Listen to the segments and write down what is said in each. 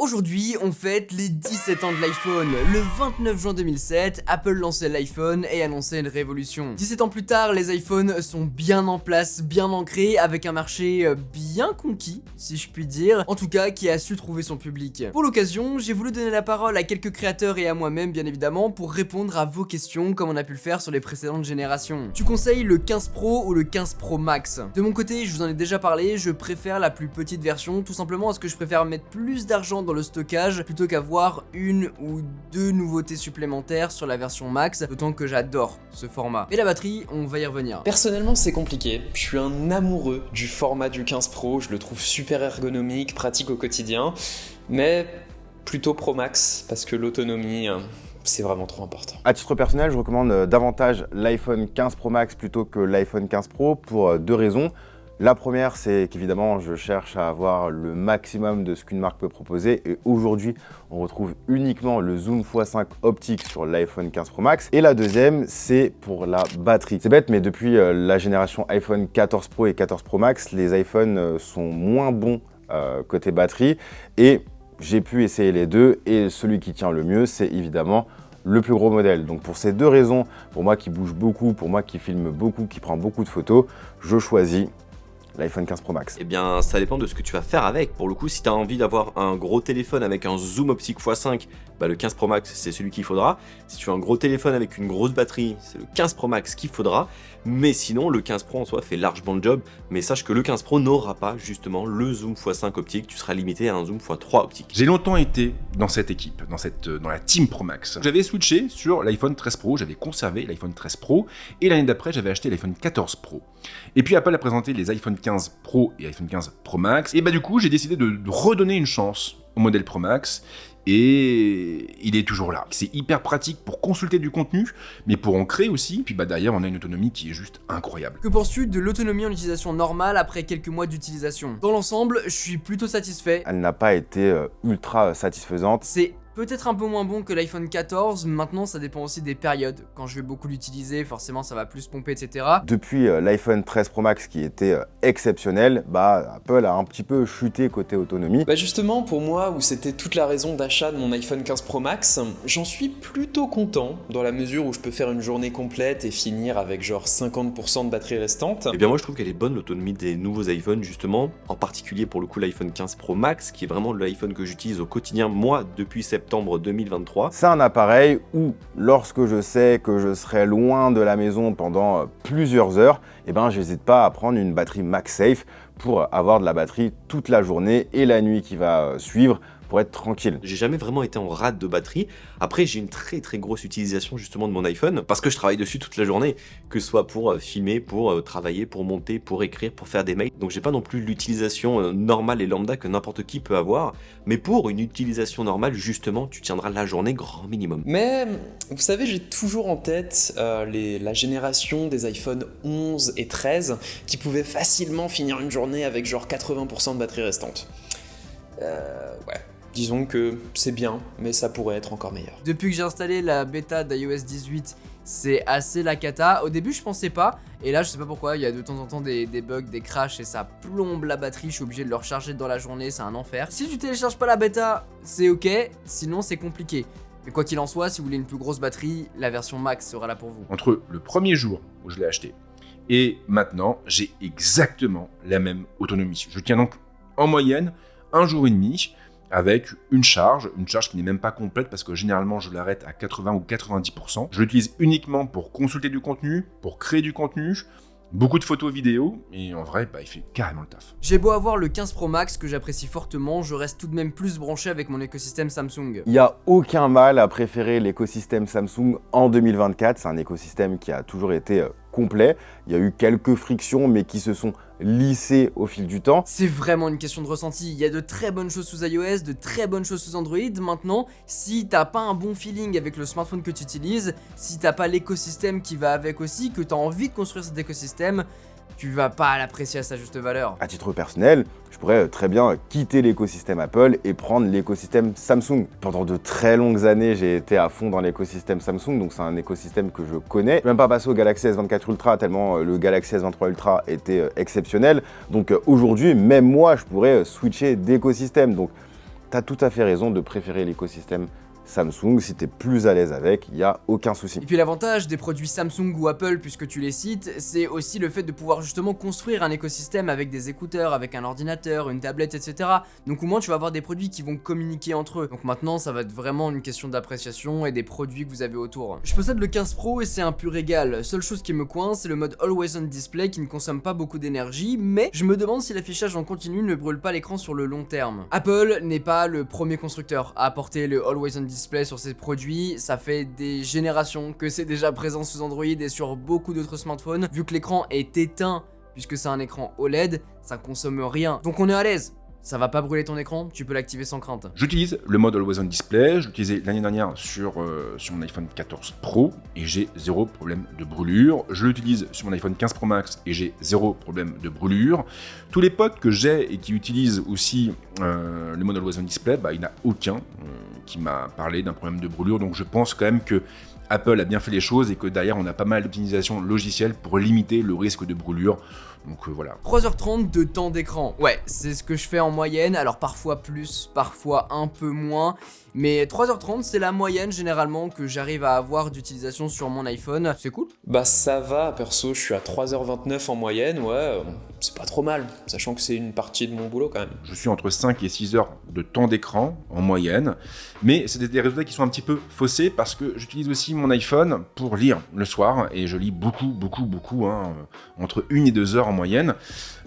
Aujourd'hui, on fête les 17 ans de l'iPhone. Le 29 juin 2007, Apple lançait l'iPhone et annonçait une révolution. 17 ans plus tard, les iPhones sont bien en place, bien ancrés, avec un marché bien conquis, si je puis dire, en tout cas qui a su trouver son public. Pour l'occasion, j'ai voulu donner la parole à quelques créateurs et à moi-même bien évidemment pour répondre à vos questions comme on a pu le faire sur les précédentes générations. Tu conseilles le 15 Pro ou le 15 Pro Max? De mon côté, je vous en ai déjà parlé, je préfère la plus petite version, tout simplement parce que je préfère mettre plus d'argent dans le stockage plutôt qu'avoir une ou deux nouveautés supplémentaires sur la version Max, d'autant que j'adore ce format. Et la batterie, on va y revenir. Personnellement, c'est compliqué. Je suis un amoureux du format du 15 Pro, je le trouve super ergonomique, pratique au quotidien, mais plutôt Pro Max parce que l'autonomie, c'est vraiment trop important. À titre personnel, je recommande davantage l'iPhone 15 Pro Max plutôt que l'iPhone 15 Pro pour deux raisons. La première, c'est qu'évidemment, je cherche à avoir le maximum de ce qu'une marque peut proposer et aujourd'hui, on retrouve uniquement le zoom x5 optique sur l'iPhone 15 Pro Max. Et la deuxième, c'est pour la batterie. C'est bête, mais depuis la génération iPhone 14 Pro et 14 Pro Max, les iPhones sont moins bons côté batterie et j'ai pu essayer les deux et celui qui tient le mieux, c'est évidemment le plus gros modèle. Donc pour ces deux raisons, pour moi qui bouge beaucoup, pour moi qui filme beaucoup, qui prend beaucoup de photos, je choisis l'iPhone 15 Pro Max. Eh bien, ça dépend de ce que tu vas faire avec. Pour le coup, si tu as envie d'avoir un gros téléphone avec un zoom optique x5, bah le 15 Pro Max, c'est celui qu'il faudra. Si tu as un gros téléphone avec une grosse batterie, c'est le 15 Pro Max qu'il faudra. Mais sinon, le 15 Pro en soi fait largement le job. Mais sache que le 15 Pro n'aura pas justement le zoom x5 optique. Tu seras limité à un zoom x3 optique. J'ai longtemps été dans cette équipe, dans la team Pro Max. J'avais switché sur l'iPhone 13 Pro, j'avais conservé l'iPhone 13 Pro. Et l'année d'après, j'avais acheté l'iPhone 14 Pro. Et puis Apple a présenté les iPhone 15 Pro et iPhone 15 Pro Max. Et bah du coup, j'ai décidé de redonner une chance au modèle Pro Max. Et il est toujours là. C'est hyper pratique pour consulter du contenu, mais pour en créer aussi. Puis bah derrière, on a une autonomie qui est juste incroyable. Que penses-tu de l'autonomie en utilisation normale après quelques mois d'utilisation? Dans l'ensemble, je suis plutôt satisfait. Elle n'a pas été ultra satisfaisante. C'est peut-être un peu moins bon que l'iPhone 14, maintenant ça dépend aussi des périodes. Quand je vais beaucoup l'utiliser, forcément ça va plus pomper, etc. Depuis l'iPhone 13 Pro Max qui était exceptionnel, bah Apple a un petit peu chuté côté autonomie. Bah justement, pour moi, où c'était toute la raison d'achat de mon iPhone 15 Pro Max, j'en suis plutôt content, dans la mesure où je peux faire une journée complète et finir avec genre 50% de batterie restante. Eh bien moi je trouve qu'elle est bonne l'autonomie des nouveaux iPhones justement, en particulier pour le coup l'iPhone 15 Pro Max, qui est vraiment l'iPhone que j'utilise au quotidien moi depuis septembre 2023. C'est un appareil où, lorsque je sais que je serai loin de la maison pendant plusieurs heures, eh ben j'hésite pas à prendre une batterie MagSafe pour avoir de la batterie toute la journée et la nuit qui va suivre pour être tranquille. J'ai jamais vraiment été en rate de batterie. Après, j'ai une très grosse utilisation justement de mon iPhone parce que je travaille dessus toute la journée, que ce soit pour filmer, pour travailler, pour monter, pour écrire, pour faire des mails. Donc j'ai pas non plus l'utilisation normale et lambda que n'importe qui peut avoir, mais pour une utilisation normale, justement, tu tiendras la journée grand minimum. Mais vous savez, j'ai toujours en tête la génération des iPhone 11 et 13 qui pouvaient facilement finir une journée avec genre 80% de batterie restante. Ouais. Disons que c'est bien, mais ça pourrait être encore meilleur. Depuis que j'ai installé la bêta d'iOS 18, c'est assez la cata. Au début, je pensais pas, et là, je sais pas pourquoi, il y a de temps en temps des bugs, des crashs, et ça plombe la batterie. Je suis obligé de le recharger dans la journée, c'est un enfer. Si tu télécharges pas la bêta, c'est ok, sinon c'est compliqué. Mais quoi qu'il en soit, si vous voulez une plus grosse batterie, la version Max sera là pour vous. Entre le premier jour où je l'ai acheté et maintenant, j'ai exactement la même autonomie. Je tiens donc en moyenne 1 jour et demi avec une charge qui n'est même pas complète parce que généralement je l'arrête à 80 ou 90%. Je l'utilise uniquement pour consulter du contenu, pour créer du contenu, beaucoup de photos vidéos, et en vrai, bah, il fait carrément le taf. J'ai beau avoir le 15 Pro Max que j'apprécie fortement, je reste tout de même plus branché avec mon écosystème Samsung. Il n'y a aucun mal à préférer l'écosystème Samsung en 2024, c'est un écosystème qui a toujours été complet. Il y a eu quelques frictions, mais qui se sont lissées au fil du temps. C'est vraiment une question de ressenti. Il y a de très bonnes choses sous iOS, de très bonnes choses sous Android. Maintenant, si t'as pas un bon feeling avec le smartphone que tu utilises, si t'as pas l'écosystème qui va avec aussi, que t'as envie de construire cet écosystème, tu vas pas l'apprécier à sa juste valeur. À titre personnel, je pourrais très bien quitter l'écosystème Apple et prendre l'écosystème Samsung. Pendant de très longues années, j'ai été à fond dans l'écosystème Samsung, donc c'est un écosystème que je connais. Je ne vais même pas passer au Galaxy S24 Ultra tellement le Galaxy S23 Ultra était exceptionnel. Donc aujourd'hui, même moi, je pourrais switcher d'écosystème. Donc t'as tout à fait raison de préférer l'écosystème Samsung. Si t'es plus à l'aise avec, il n'y a aucun souci. Et puis l'avantage des produits Samsung ou Apple, puisque tu les cites, c'est aussi le fait de pouvoir justement construire un écosystème avec des écouteurs, avec un ordinateur, une tablette, etc. Donc au moins tu vas avoir des produits qui vont communiquer entre eux. Donc maintenant ça va être vraiment une question d'appréciation et des produits que vous avez autour. Je possède le 15 Pro et c'est un pur régal. Seule chose qui me coince, c'est le mode Always On Display qui ne consomme pas beaucoup d'énergie, mais je me demande si l'affichage en continu ne brûle pas l'écran sur le long terme. Apple n'est pas le premier constructeur à apporter le Always On Display sur ses produits, ça fait des générations que c'est déjà présent sous Android et sur beaucoup d'autres smartphones. Vu que l'écran est éteint, puisque c'est un écran OLED, ça consomme rien. Donc on est à l'aise. Ça va pas brûler ton écran, tu peux l'activer sans crainte. J'utilise le mode Always On Display, je l'utilisais l'année dernière sur mon iPhone 14 Pro et j'ai zéro problème de brûlure. Je l'utilise sur mon iPhone 15 Pro Max et j'ai zéro problème de brûlure. Tous les potes que j'ai et qui utilisent aussi le mode Always On Display, il n'y en a aucun qui m'a parlé d'un problème de brûlure, donc je pense quand même que Apple a bien fait les choses et que derrière on a pas mal d'optimisation logicielle pour limiter le risque de brûlure. Donc voilà. 3h30 de temps d'écran. Ouais, c'est ce que je fais en moyenne, alors parfois plus, parfois un peu moins. Mais 3h30 c'est la moyenne généralement que j'arrive à avoir d'utilisation sur mon iPhone. C'est cool. Bah ça va, perso, je suis à 3h29 en moyenne, ouais, c'est pas trop mal, sachant que c'est une partie de mon boulot quand même. Je suis entre 5 et 6 heures de temps d'écran en moyenne, mais c'est des résultats qui sont un petit peu faussés parce que j'utilise aussi mon iPhone pour lire le soir et je lis beaucoup, entre 1 et 2 heures en moyenne.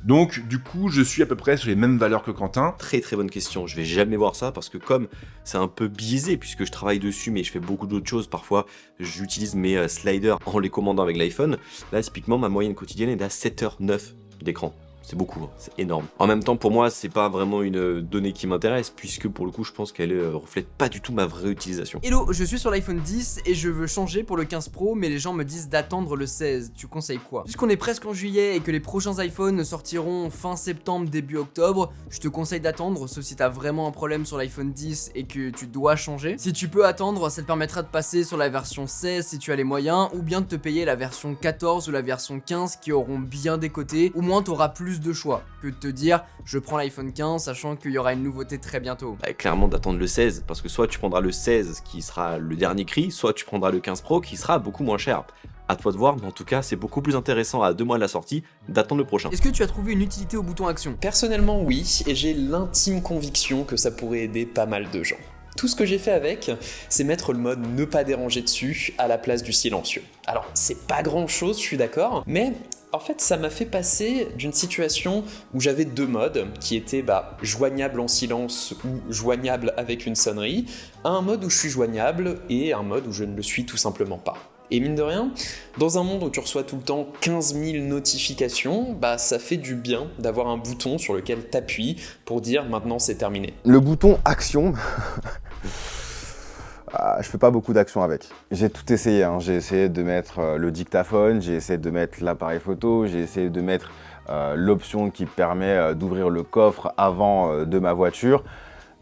Donc du coup je suis à peu près sur les mêmes valeurs que Quentin. Très très bonne question, je vais jamais voir ça parce que comme c'est un peu biaisé puisque je travaille dessus mais je fais beaucoup d'autres choses, parfois j'utilise mes sliders en les commandant avec l'iPhone. Là typiquement ma moyenne quotidienne est à 7h09 d'écran. C'est beaucoup, hein, c'est énorme. En même temps, pour moi, c'est pas vraiment une donnée qui m'intéresse, puisque pour le coup, je pense qu'elle reflète pas du tout ma vraie utilisation. Hello, je suis sur l'iPhone 10 et je veux changer pour le 15 Pro, mais les gens me disent d'attendre le 16. Tu conseilles quoi? Puisqu'on est presque en juillet et que les prochains iPhones sortiront fin septembre, début octobre, je te conseille d'attendre, sauf si t'as vraiment un problème sur l'iPhone 10 et que tu dois changer. Si tu peux attendre, ça te permettra de passer sur la version 16 si tu as les moyens, ou bien de te payer la version 14 ou la version 15 qui auront bien des côtés. Au moins, t'auras plus de choix que de te dire je prends l'iPhone 15 sachant qu'il y aura une nouveauté très bientôt. Clairement d'attendre le 16 parce que soit tu prendras le 16 qui sera le dernier cri, soit tu prendras le 15 Pro qui sera beaucoup moins cher. À toi de voir, mais en tout cas c'est beaucoup plus intéressant à 2 mois de la sortie d'attendre le prochain. Est-ce que tu as trouvé une utilité au bouton action? Personnellement oui, et j'ai l'intime conviction que ça pourrait aider pas mal de gens. Tout ce que j'ai fait avec, c'est mettre le mode ne pas déranger dessus à la place du silencieux. Alors c'est pas grand chose, je suis d'accord, mais en fait, ça m'a fait passer d'une situation où j'avais 2 modes, qui étaient joignable en silence ou joignable avec une sonnerie, à un mode où je suis joignable et un mode où je ne le suis tout simplement pas. Et mine de rien, dans un monde où tu reçois tout le temps 15 000 notifications, ça fait du bien d'avoir un bouton sur lequel t'appuies pour dire maintenant c'est terminé. Le bouton action, je fais pas beaucoup d'actions avec. J'ai tout essayé, hein. J'ai essayé de mettre le dictaphone, j'ai essayé de mettre l'appareil photo, j'ai essayé de mettre l'option qui permet d'ouvrir le coffre avant de ma voiture,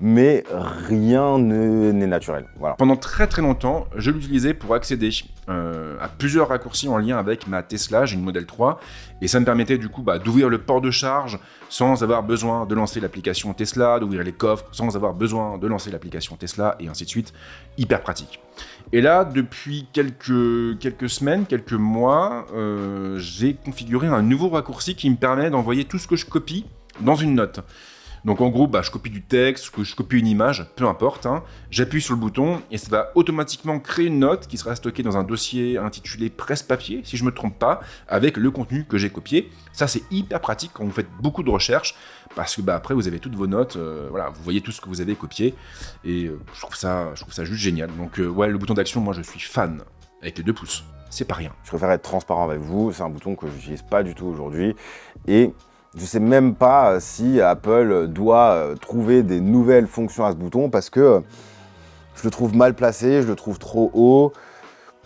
mais rien n'est naturel. Voilà. Pendant très très longtemps, je l'utilisais pour accéder à plusieurs raccourcis en lien avec ma Tesla, j'ai une Model 3, et ça me permettait du coup d'ouvrir le port de charge sans avoir besoin de lancer l'application Tesla, d'ouvrir les coffres sans avoir besoin de lancer l'application Tesla, et ainsi de suite. Hyper pratique. Et là, depuis quelques semaines, quelques mois, j'ai configuré un nouveau raccourci qui me permet d'envoyer tout ce que je copie dans une note. Donc en gros, je copie du texte, je copie une image, peu importe, hein. J'appuie sur le bouton et ça va automatiquement créer une note qui sera stockée dans un dossier intitulé presse-papier, si je ne me trompe pas, avec le contenu que j'ai copié. Ça, c'est hyper pratique quand vous faites beaucoup de recherches, parce que après, vous avez toutes vos notes, vous voyez tout ce que vous avez copié, et je trouve ça juste génial. Donc le bouton d'action, moi je suis fan, avec les 2 pouces, c'est pas rien. Je préfère être transparent avec vous, c'est un bouton que je n'utilise pas du tout aujourd'hui, et je sais même pas si Apple doit trouver des nouvelles fonctions à ce bouton parce que je le trouve mal placé, je le trouve trop haut.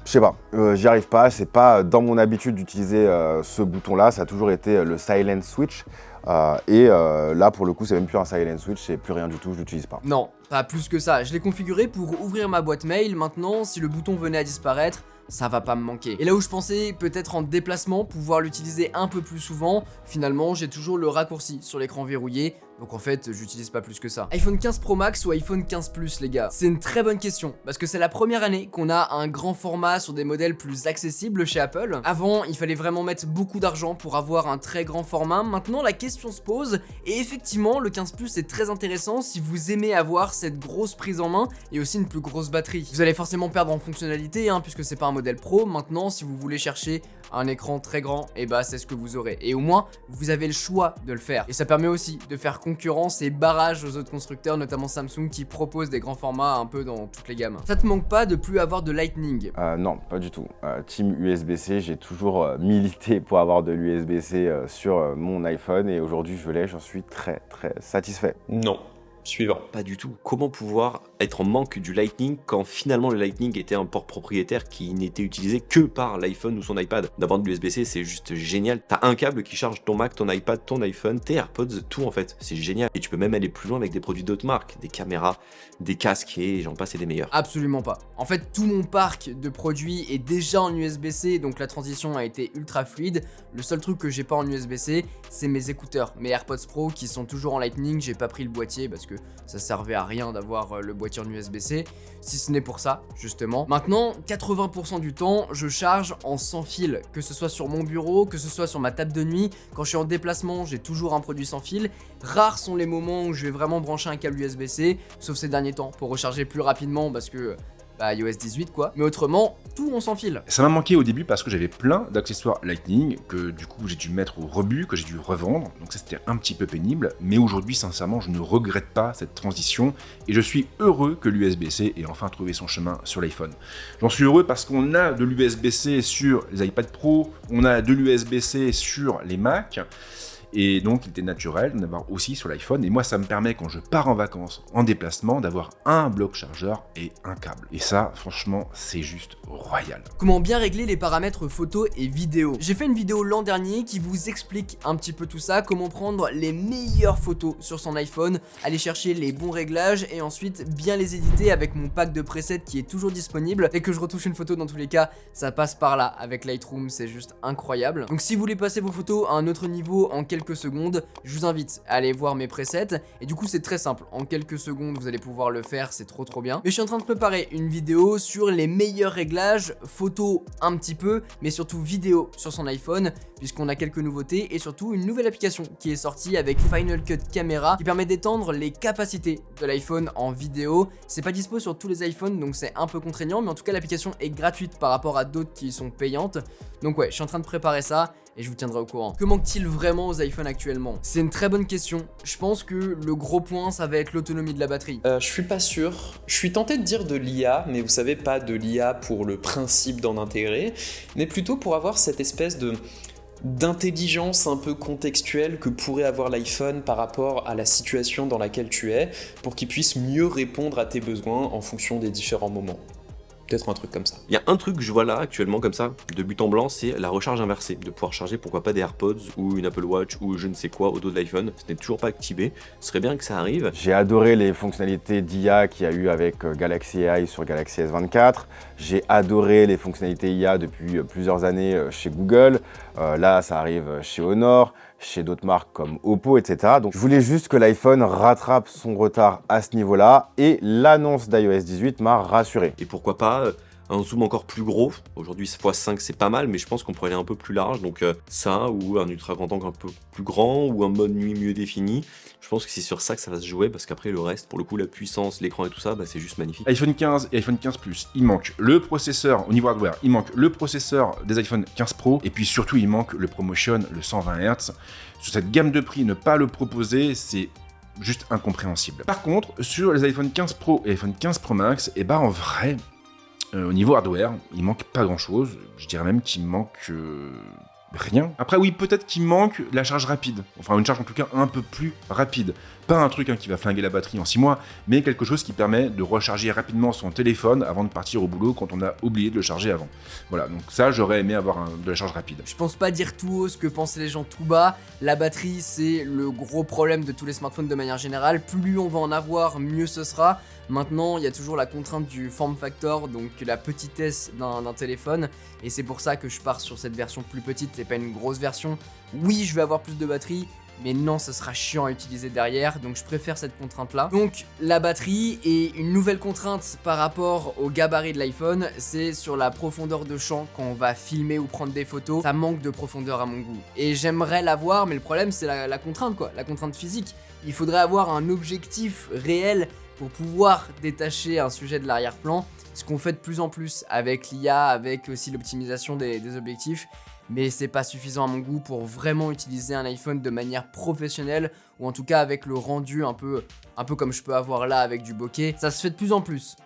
Je sais pas, j'y arrive pas, c'est pas dans mon habitude d'utiliser ce bouton-là, ça a toujours été le silent switch. Là pour le coup c'est même plus un silent switch, c'est plus rien du tout, je l'utilise pas. Non, pas plus que ça, je l'ai configuré pour ouvrir ma boîte mail. Maintenant si le bouton venait à disparaître, ça va pas me manquer. Et là où je pensais peut-être en déplacement pouvoir l'utiliser un peu plus souvent, finalement j'ai toujours le raccourci sur l'écran verrouillé Donc en fait, j'utilise pas plus que ça. iPhone 15 Pro Max ou iPhone 15 Plus les gars? C'est une très bonne question, parce que c'est la première année qu'on a un grand format sur des modèles plus accessibles chez Apple. Avant, il fallait vraiment mettre beaucoup d'argent pour avoir un très grand format. Maintenant, la question se pose, et effectivement, le 15 Plus est très intéressant si vous aimez avoir cette grosse prise en main et aussi une plus grosse batterie. Vous allez forcément perdre en fonctionnalité, puisque c'est pas un modèle pro. Maintenant, si vous voulez chercher un écran très grand, et bah c'est ce que vous aurez. Et au moins, vous avez le choix de le faire. Et ça permet aussi de faire concurrence et barrage aux autres constructeurs, notamment Samsung, qui proposent des grands formats un peu dans toutes les gammes. Ça te manque pas de plus avoir de Lightning? Non, pas du tout. Team USB-C, j'ai toujours milité pour avoir de l'USB-C sur mon iPhone et aujourd'hui je l'ai, j'en suis très satisfait. Non. Suivant. Pas du tout. Comment pouvoir être en manque du Lightning quand finalement le Lightning était un port propriétaire qui n'était utilisé que par l'iPhone ou son iPad? D'avoir de l'USB-C, c'est juste génial. T'as un câble qui charge ton Mac, ton iPad, ton iPhone, tes AirPods, tout en fait. C'est génial. Et tu peux même aller plus loin avec des produits d'autres marques, des caméras, des casques et j'en passe et des meilleurs. Absolument pas. En fait, tout mon parc de produits est déjà en USB-C, donc la transition a été ultra fluide. Le seul truc que j'ai pas en USB-C, c'est mes écouteurs, mes AirPods Pro qui sont toujours en Lightning. J'ai pas pris le boîtier parce que ça servait à rien d'avoir le boîtier en USB-C, si ce n'est pour ça, justement. Maintenant, 80% du temps, je charge en sans fil, que ce soit sur mon bureau, que ce soit sur ma table de nuit. Quand je suis en déplacement, j'ai toujours un produit sans fil. Rares sont les moments où je vais vraiment brancher un câble USB-C, sauf ces derniers temps, pour recharger plus rapidement parce que iOS 18 quoi, mais autrement, tout on s'en file. Ça m'a manqué au début parce que j'avais plein d'accessoires Lightning que du coup j'ai dû mettre au rebut, que j'ai dû revendre, donc ça c'était un petit peu pénible, mais aujourd'hui sincèrement je ne regrette pas cette transition et je suis heureux que l'USB-C ait enfin trouvé son chemin sur l'iPhone. J'en suis heureux parce qu'on a de l'USB-C sur les iPad Pro, on a de l'USB-C sur les Mac, et donc il était naturel d'en avoir aussi sur l'iPhone, et moi ça me permet quand je pars en vacances, en déplacement, d'avoir un bloc chargeur et un câble. Et ça, franchement, c'est juste royal. Comment bien régler les paramètres photo et vidéo? J'ai fait une vidéo l'an dernier qui vous explique un petit peu tout ça, comment prendre les meilleures photos sur son iPhone, aller chercher les bons réglages et ensuite bien les éditer avec mon pack de presets qui est toujours disponible. Dès que je retouche une photo, dans tous les cas, ça passe par là avec Lightroom, c'est juste incroyable. Donc si vous voulez passer vos photos à un autre niveau en quelques secondes, je vous invite à aller voir mes presets et du coup c'est très simple, en quelques secondes vous allez pouvoir le faire, c'est trop bien. Mais je suis en train de préparer une vidéo sur les meilleurs réglages, photo un petit peu, mais surtout vidéo sur son iPhone, puisqu'on a quelques nouveautés et surtout une nouvelle application qui est sortie avec Final Cut Camera qui permet d'étendre les capacités de l'iPhone en vidéo. C'est pas dispo sur tous les iPhones donc c'est un peu contraignant, mais en tout cas l'application est gratuite par rapport à d'autres qui sont payantes. Donc ouais, je suis en train de préparer ça et je vous tiendrai au courant. Que manque-t-il vraiment aux iPhones actuellement? C'est une très bonne question. Je pense que le gros point, ça va être l'autonomie de la batterie. Je suis pas sûr. Je suis tenté de dire de l'IA, mais vous savez, pas de l'IA pour le principe d'en intégrer, mais plutôt pour avoir cette espèce d'intelligence un peu contextuelle que pourrait avoir l'iPhone par rapport à la situation dans laquelle tu es, pour qu'il puisse mieux répondre à tes besoins en fonction des différents moments. Peut-être un truc comme ça. Il y a un truc que je vois là actuellement comme ça, de but en blanc, c'est la recharge inversée. De pouvoir charger pourquoi pas des AirPods ou une Apple Watch ou je ne sais quoi au dos de l'iPhone. Ce n'est toujours pas activé, ce serait bien que ça arrive. J'ai adoré les fonctionnalités d'IA qu'il y a eu avec Galaxy AI sur Galaxy S24. J'ai adoré les fonctionnalités IA depuis plusieurs années chez Google. Là, ça arrive chez Honor, chez d'autres marques comme Oppo, etc. Donc je voulais juste que l'iPhone rattrape son retard à ce niveau-là et l'annonce d'iOS 18 m'a rassuré. Et pourquoi pas un zoom encore plus gros. Aujourd'hui x5 c'est pas mal, mais je pense qu'on pourrait aller un peu plus large, donc ça ou un ultra grand angle un peu plus grand ou un mode nuit mieux défini. Je pense que c'est sur ça que ça va se jouer parce qu'après le reste, pour le coup la puissance, l'écran et tout ça, c'est juste magnifique. iPhone 15 et iPhone 15 Plus, il manque le processeur au niveau hardware, il manque le processeur des iPhone 15 Pro et puis surtout il manque le ProMotion, le 120 Hz. Sur cette gamme de prix, ne pas le proposer, c'est juste incompréhensible. Par contre, sur les iPhone 15 Pro et iPhone 15 Pro Max, en vrai, au niveau hardware, il manque pas grand chose. Je dirais même qu'il manque rien. Après oui, peut-être qu'il manque la charge rapide. Enfin une charge en tout cas un peu plus rapide. Pas un truc qui va flinguer la batterie en 6 mois, mais quelque chose qui permet de recharger rapidement son téléphone avant de partir au boulot quand on a oublié de le charger avant. Voilà, donc ça j'aurais aimé avoir de la charge rapide. Je pense pas dire tout haut ce que pensent les gens tout bas. La batterie c'est le gros problème de tous les smartphones de manière générale. Plus on va en avoir, mieux ce sera. Maintenant, il y a toujours la contrainte du form factor, donc la petitesse d'un téléphone, et c'est pour ça que je pars sur cette version plus petite et pas une grosse version. Oui, je vais avoir plus de batterie, mais non, ça sera chiant à utiliser derrière, donc je préfère cette contrainte-là. Donc la batterie, et une nouvelle contrainte par rapport au gabarit de l'iPhone, c'est sur la profondeur de champ quand on va filmer ou prendre des photos. Ça manque de profondeur à mon goût. Et j'aimerais l'avoir, mais le problème c'est la contrainte quoi, la contrainte physique. Il faudrait avoir un objectif réel pour pouvoir détacher un sujet de l'arrière-plan, ce qu'on fait de plus en plus avec l'IA, avec aussi l'optimisation des objectifs. Mais c'est pas suffisant à mon goût pour vraiment utiliser un iPhone de manière professionnelle, ou en tout cas avec le rendu un peu comme je peux avoir là avec du bokeh. Ça se fait de plus en plus,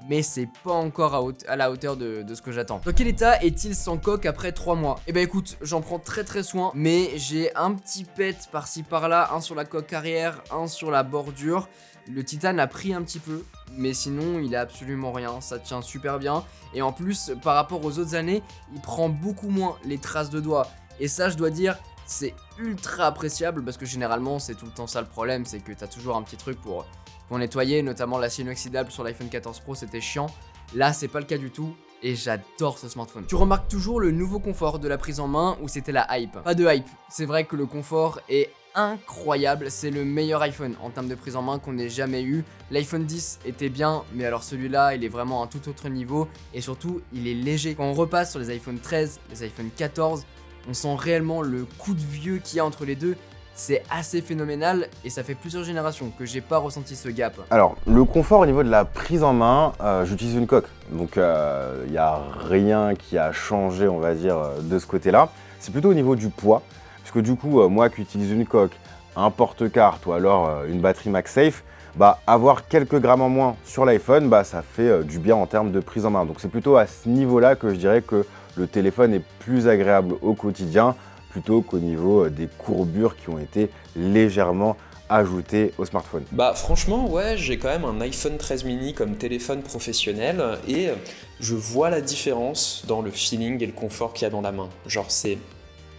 mais c'est pas encore à la hauteur de ce que j'attends. Dans quel état est-il sans coque après 3 mois? Eh ben écoute, j'en prends très soin, mais j'ai un petit pet par-ci par-là, un sur la coque arrière, un sur la bordure. Le titane a pris un petit peu, mais sinon il a absolument rien, ça tient super bien. Et en plus, par rapport aux autres années, il prend beaucoup moins les traces de doigts. Et ça, je dois dire, c'est ultra appréciable, parce que généralement c'est tout le temps ça le problème, c'est que t'as toujours un petit truc pour nettoyer, notamment l'acier inoxydable sur l'iPhone 14 Pro, c'était chiant. Là, c'est pas le cas du tout. Et j'adore ce smartphone. Tu remarques toujours le nouveau confort de la prise en main, ou c'était la hype? Pas de hype, c'est vrai que le confort est incroyable, c'est le meilleur iPhone en termes de prise en main qu'on ait jamais eu. L'iPhone 10 était bien, mais alors celui-là, il est vraiment à un tout autre niveau, et surtout, il est léger. Quand on repasse sur les iPhone 13, les iPhone 14, on sent réellement le coup de vieux qu'il y a entre les deux. C'est assez phénoménal, et ça fait plusieurs générations que j'ai pas ressenti ce gap. Alors, le confort au niveau de la prise en main, j'utilise une coque, donc il n'y a rien qui a changé, on va dire, de ce côté-là. C'est plutôt au niveau du poids, puisque du coup, moi qui utilise une coque, un porte-carte ou alors une batterie MagSafe, bah, avoir quelques grammes en moins sur l'iPhone, bah, ça fait du bien en termes de prise en main. Donc c'est plutôt à ce niveau-là que je dirais que le téléphone est plus agréable au quotidien, plutôt qu'au niveau des courbures qui ont été légèrement ajoutées au smartphone. Bah franchement ouais, j'ai quand même un iPhone 13 mini comme téléphone professionnel et je vois la différence dans le feeling et le confort qu'il y a dans la main. Genre c'est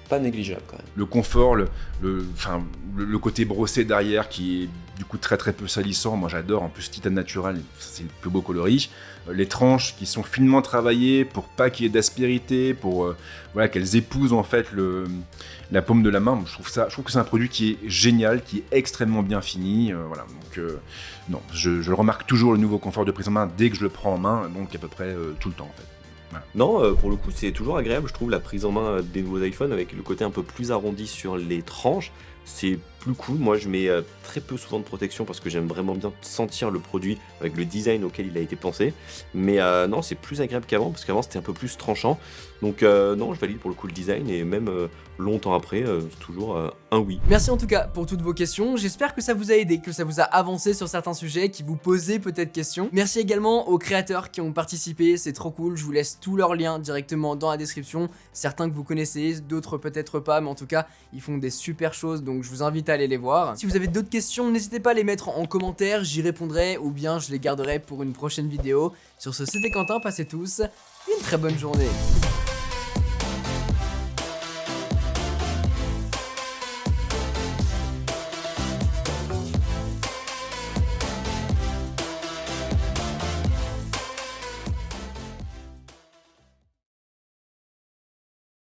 pas négligeable quand même. Le confort, le côté brossé derrière qui est du coup très peu salissant, moi j'adore, en plus titane naturel, c'est le plus beau coloris. Les tranches qui sont finement travaillées pour pas qu'il y ait d'aspérité, pour voilà, qu'elles épousent en fait la paume de la main. Je trouve que c'est un produit qui est génial, qui est extrêmement bien fini. Voilà, donc non, je remarque toujours le nouveau confort de prise en main dès que je le prends en main, donc à peu près tout le temps en fait. Voilà. Non, pour le coup, c'est toujours agréable, je trouve, la prise en main des nouveaux iPhones avec le côté un peu plus arrondi sur les tranches. C'est plus cool. Moi, je mets très peu souvent de protection parce que j'aime vraiment bien sentir le produit avec le design auquel il a été pensé. Mais non, c'est plus agréable qu'avant parce qu'avant, c'était un peu plus tranchant. Donc non, je valide pour le coup le design et même longtemps après, c'est toujours un oui. Merci en tout cas pour toutes vos questions, j'espère que ça vous a aidé, que ça vous a avancé sur certains sujets, qui vous posaient peut-être questions. Merci également aux créateurs qui ont participé, c'est trop cool, je vous laisse tous leurs liens directement dans la description, certains que vous connaissez, d'autres peut-être pas, mais en tout cas, ils font des super choses, donc je vous invite à aller les voir. Si vous avez d'autres questions, n'hésitez pas à les mettre en commentaire, j'y répondrai, ou bien je les garderai pour une prochaine vidéo. Sur ce, c'était Quentin, passez tous une très bonne journée.